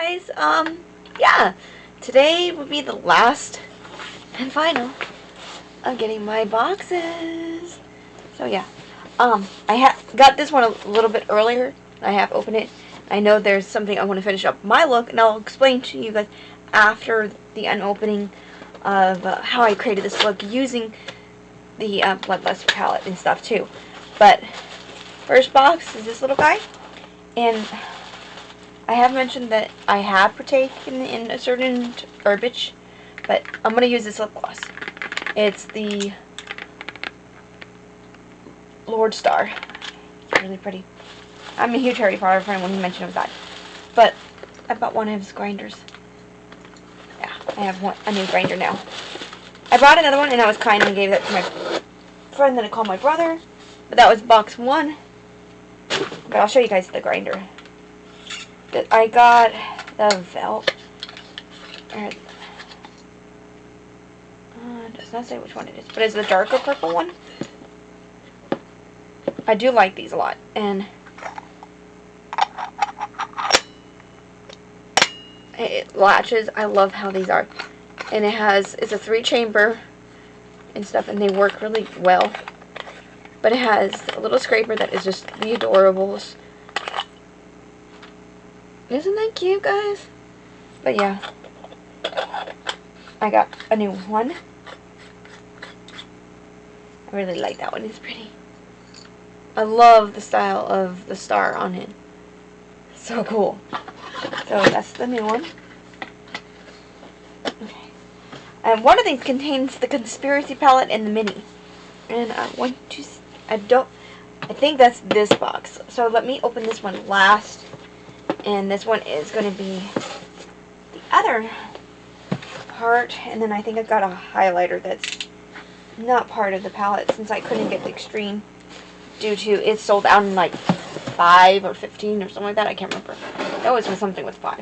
guys. Yeah, today will be the last and final of getting my boxes. So yeah, I got this one a little bit earlier. I have opened it. I know there's something I want to finish up my look, and I'll explain to you guys after the unopening of how I created this look using the Bloodlust palette and stuff too. But first box is this little guy, and I have mentioned that I have partaken in a certain herbage, but I'm going to use this lip gloss. It's the Lord Star. It's really pretty. I'm a huge Harry Potter fan when he mentioned it was that. But I bought one of his grinders. Yeah, I have a new grinder now. I bought another one and I was kind and gave that to my friend that I called my brother. But that was box 1. But I'll show you guys the grinder. I got the Velvet. It does not say which one it is, but it's the darker purple one. I do like these a lot, and it latches. I love how these are, and it's a 3-chamber and stuff, and they work really well. But it has a little scraper that is just the adorables. Isn't that cute, guys? But yeah, I got a new one. I really like that one. It's pretty. I love the style of the star on it. So cool. So that's the new one. Okay. And one of these contains the Conspiracy palette and the mini. And I think that's this box. So let me open this one last. And this one is going to be the other part. And then I think I've got a highlighter that's not part of the palette since I couldn't get the extreme due to it sold out in like 5 or 15 or something like that. I can't remember. It was something with 5.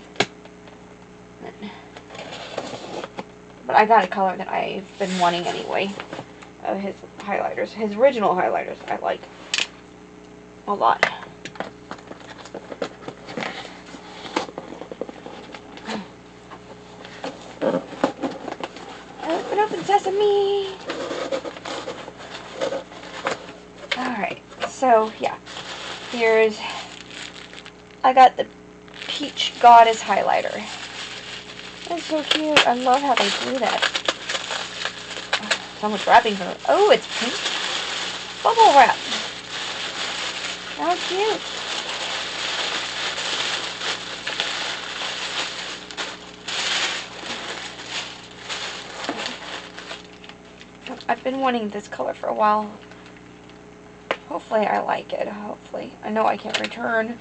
But I got a color that I've been wanting anyway of his highlighters. His original highlighters I like a lot. Open sesame. Alright, so yeah. I got the Peach Goddess highlighter. That's so cute. I love how they do that. So much wrapping for it. Oh, it's pink bubble wrap. How cute. I've been wanting this color for a while. Hopefully I like it. Hopefully. I know I can't return.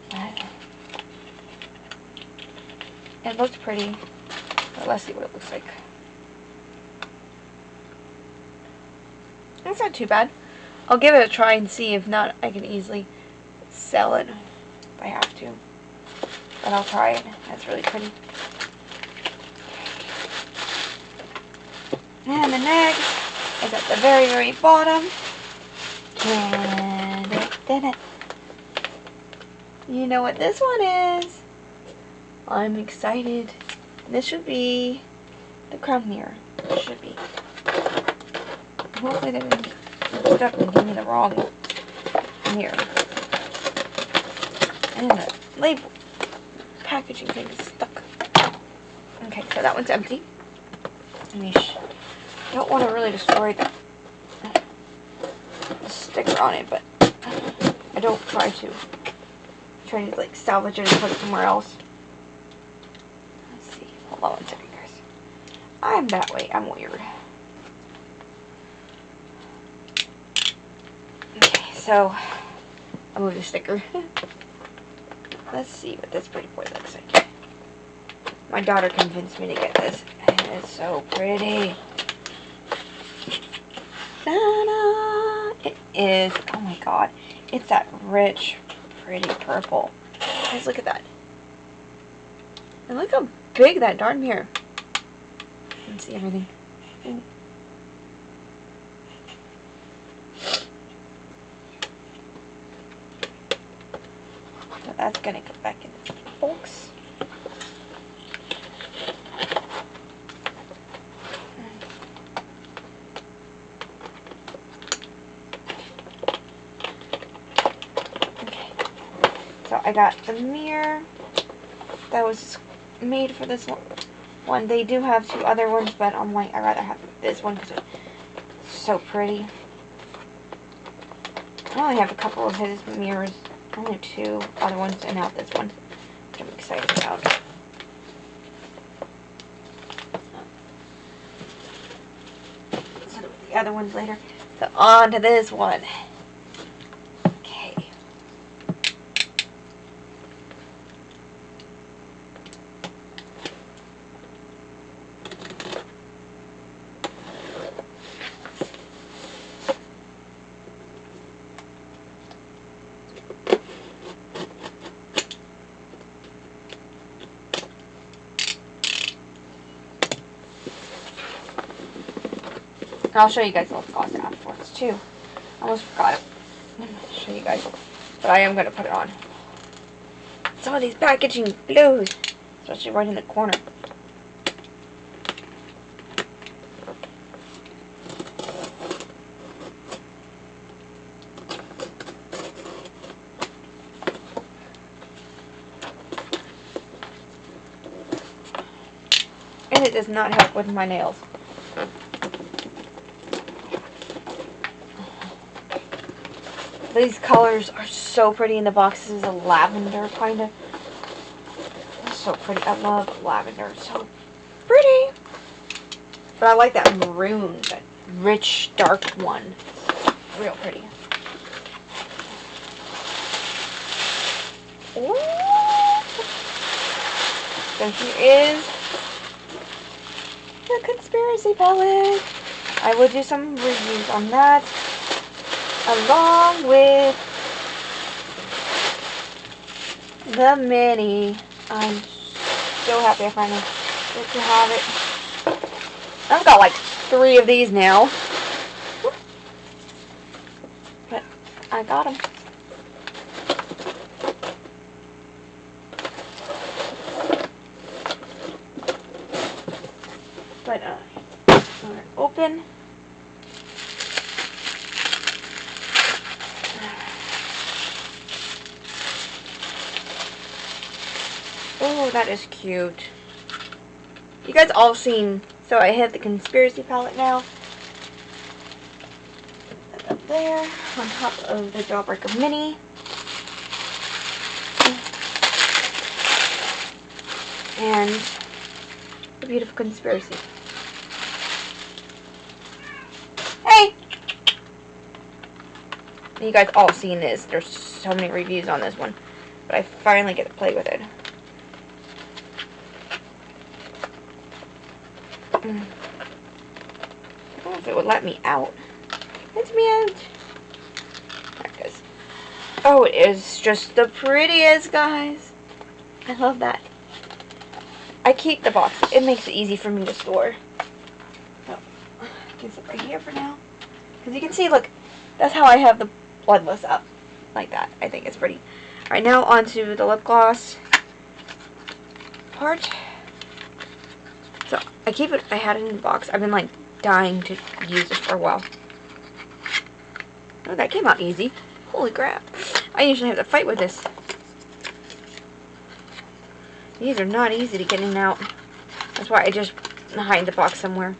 But it looks pretty. But let's see what it looks like. It's not too bad. I'll give it a try and see. If not, I can easily sell it if I have to. But I'll try it. That's really pretty. And the next is at the very, very bottom. And you know what this one is. I'm excited. This should be the crown mirror. It should be. Hopefully they didn't put up and give me the wrong mirror. And the label packaging thing is stuck. Okay, so that one's empty. Don't want to really destroy the sticker on it, but I don't try to. Try to like salvage it and put it somewhere else. Let's see. Hold on one second, guys. I'm that way. I'm weird. Okay, so I'll move the sticker. Let's see what this pretty boy looks like. My daughter convinced me to get this. And it's so pretty. Ta-da! It is, oh my god, it's that rich, pretty purple. Guys, look at that. And look how big that darn mirror. You can see everything. Ooh. So that's gonna go back in this box. I got the mirror that was made for this one. They do have 2 other ones, but I'm like, I'd rather have this one because it's so pretty. I only have a couple of his mirrors, only 2 other ones, and now this one, which I'm excited about. So the other ones later. So on to this one. Okay. I'll show you guys the lip gloss afterwards too. I almost forgot it. I'm going to show you guys. But I am going to put it on. Some of these packaging blues, especially right in the corner. And it does not help with my nails. These colors are so pretty in the box. This is a lavender kind of. It's so pretty. I love lavender. It's so pretty. But I like that maroon, that rich, dark one. It's real pretty. Ooh. So here is the conspiracy palette. I will do some reviews on that, along with the mini. I'm so happy I finally get to have it. I've got like 3 of these now, but I got them. But open. Oh, that is cute. You guys all seen, so I have the conspiracy palette now. Put that up there, on top of the Jawbreaker Mini. And the beautiful conspiracy. Hey! You guys all seen this. There's so many reviews on this one. But I finally get to play with it. I don't know if it would let me out. Let me out. There it is. Oh, it is just the prettiest, guys. I love that. I keep the box. It makes it easy for me to store. So, I can sit right here for now. Because you can see, look, that's how I have the bloodless up. Like that. I think it's pretty. Alright, now onto the lip gloss part. So, I keep it, I had it in the box. I've been like dying to use this for a while. Oh, that came out easy. Holy crap. I usually have to fight with this. These are not easy to get in and out. That's why I just hide the box somewhere.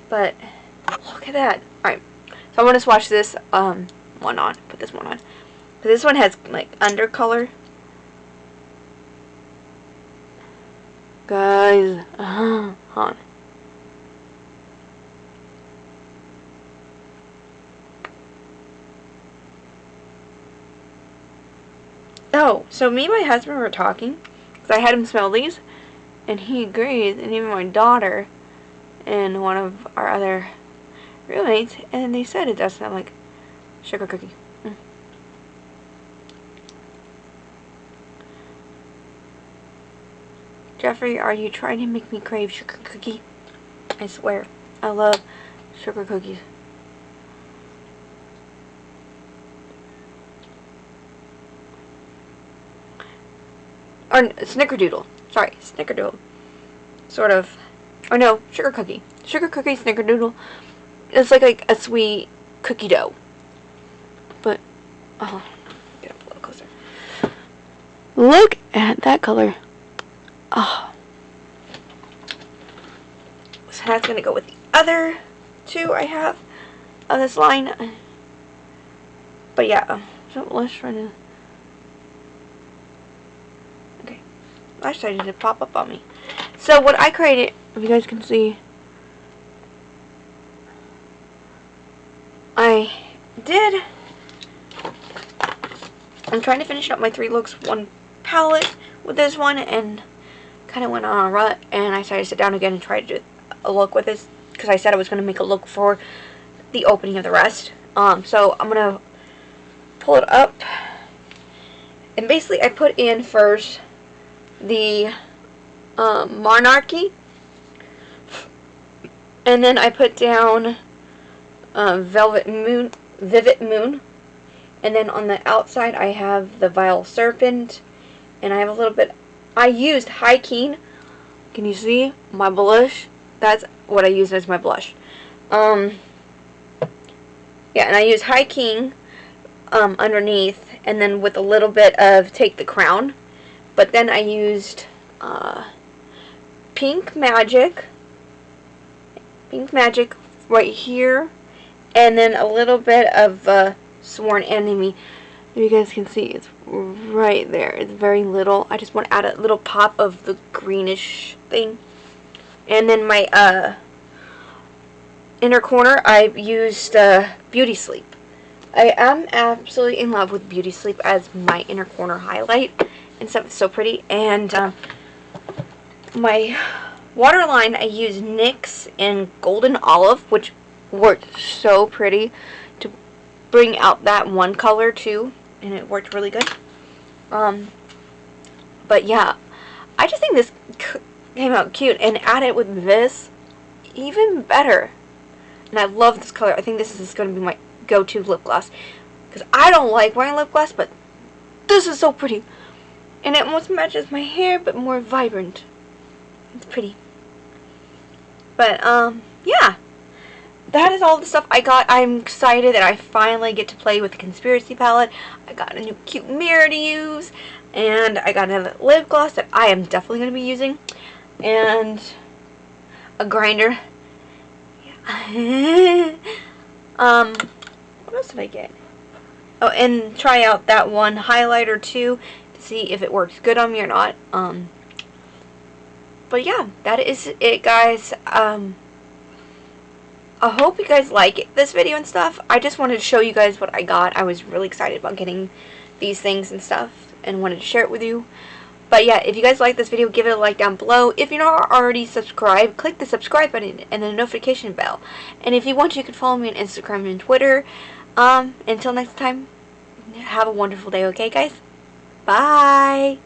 But, look at that. Alright, so I want to swatch this one on. Put this one on. But this one has like undercolor. Guys, on. Oh, so me and my husband were talking, because I had him smell these, and he agrees, and even my daughter, and one of our other roommates, and they said it does smell like sugar cookie. Jeffree, are you trying to make me crave sugar cookie? I swear, I love sugar cookies. Or snickerdoodle. Sorry, snickerdoodle. Sort of. Or no, sugar cookie. Sugar cookie, snickerdoodle. It's like a sweet cookie dough. But, oh, get up a little closer. Look at that color. Oh. So that's going to go with the other two I have of this line. But yeah, so let's try to... Okay. I started to pop up on me. So what I created, if you guys can see, I'm trying to finish up my 3 looks 1 palette with this one, and kind of went on a rut, and I decided to sit down again and try to do a look with this, because I said I was going to make a look for the opening of the rest. So I'm going to pull it up, and basically I put in first the Monarchy, and then I put down Vivid Moon, and then on the outside I have the Vile Serpent, and I have a little bit, I used High Keen. Can you see my blush? That's what I used as my blush. Yeah, and I used High Keen underneath, and then with a little bit of Take the Crown. But then I used Pink Magic right here, and then a little bit of Sworn Enemy. If you guys can see, it's right there. It's very little. I just want to add a little pop of the greenish thing. And then my inner corner, I've used Beauty Sleep. I am absolutely in love with Beauty Sleep as my inner corner highlight and stuff. It's so pretty. And my waterline, I used NYX in Golden Olive, which worked so pretty to bring out that one color too, and it worked really good. But yeah, I just think this came out cute, and added with this, even better. And I love this color. I think this is going to be my go-to lip gloss, because I don't like wearing lip gloss, but this is so pretty, and it almost matches my hair, but more vibrant. It's pretty. But yeah, that is all the stuff I got. I'm excited that I finally get to play with the Conspiracy palette. I got a new cute mirror to use, and I got another lip gloss that I am definitely going to be using, and a grinder. Yeah. What else did I get? Oh, and try out that one highlighter too to see if it works good on me or not. But yeah, that is it, guys. I hope you guys like this video and stuff. I just wanted to show you guys what I got. I was really excited about getting these things and stuff, and wanted to share it with you. But yeah, if you guys like this video, give it a like down below. If you're not already subscribed, click the subscribe button and the notification bell. And if you want, you can follow me on Instagram and Twitter. Until next time, have a wonderful day, okay, guys? Bye!